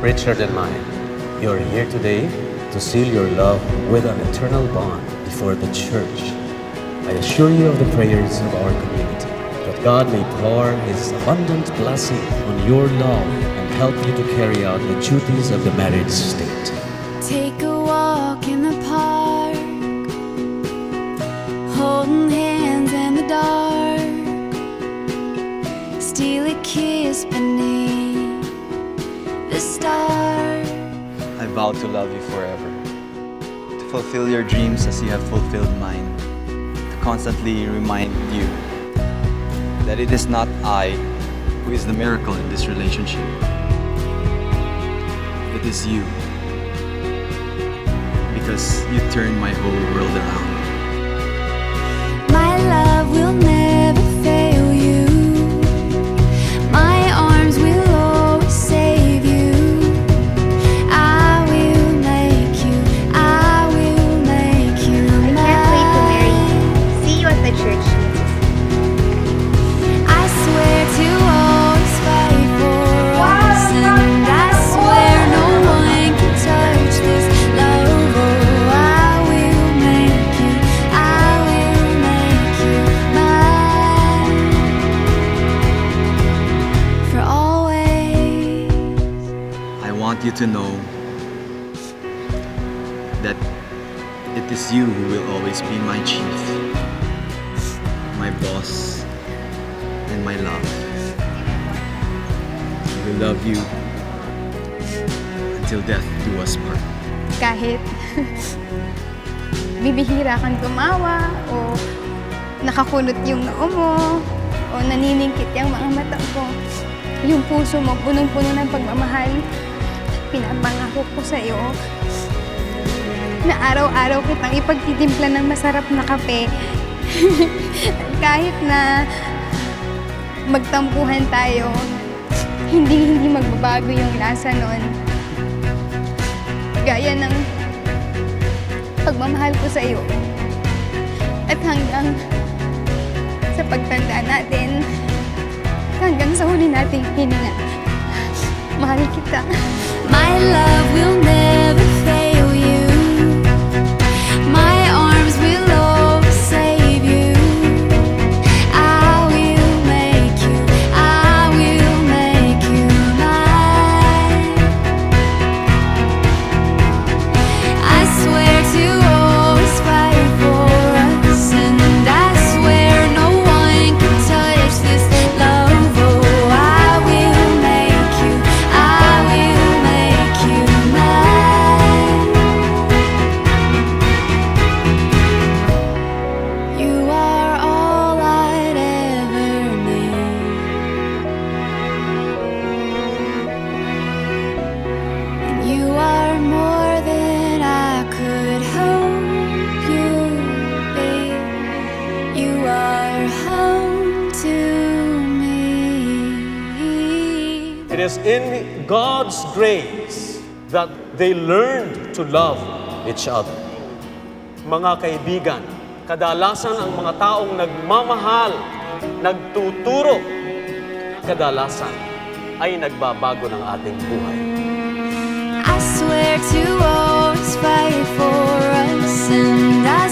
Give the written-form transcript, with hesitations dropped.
richer than mine. You're here today to seal your love with an eternal bond before the church. I assure you of the prayers of our community, that God may pour His abundant blessing on your love and help you to carry out the duties of the marriage state. Take a walk in the park, holding hands in the dark, steal a kiss beneath the stars. I vow to love you forever, to fulfill your dreams as you have fulfilled mine, to constantly remind you that it is not I who is the miracle in this relationship. It is you, because you turned my whole world around. My love will never fail you. My arms will always save you. I will make you. I will make you I can't wait to marry you. mine. See you at the church, Jesus. I swear to always fight for us, and I swear no one can touch this love. Oh, I will make you. I will make you mine for always. I want you to know that it is you who will always be my chief, my boss, and my love. I will love you until death do us part. Kahit bibihira kang tumawa o nakakunot yung noo mo o naniningkit yung mga mata ko, yung puso mo punong-puno ng pagmamahal. Pinapangako ko sa'yo na araw-araw kitang ipagtitimpla ng masarap na kape. Kahit na magtampuhan tayo, hindi magbabago yung lasa nun. Gaya ng pagmamahal ko sa iyo. At hanggang sa pagtanda natin, hanggang sa huli nating hininga, mahal kita. My love will never fail you. My arms will always save you. I will make you. I will make you mine. I swear to always fight for us, and I swear no one can touch this love. Oh, I will make you. I will make you mine. You are all I'd ever need, and you are more than I could hope you'd be. You are home to me. It is in God's grace that they learned to love each other. Mga kaibigan, kadalasan ang mga taong nagmamahal, nagtuturo, kadalasan ay nagbabago ng ating buhay. I swear to always fight for us, and I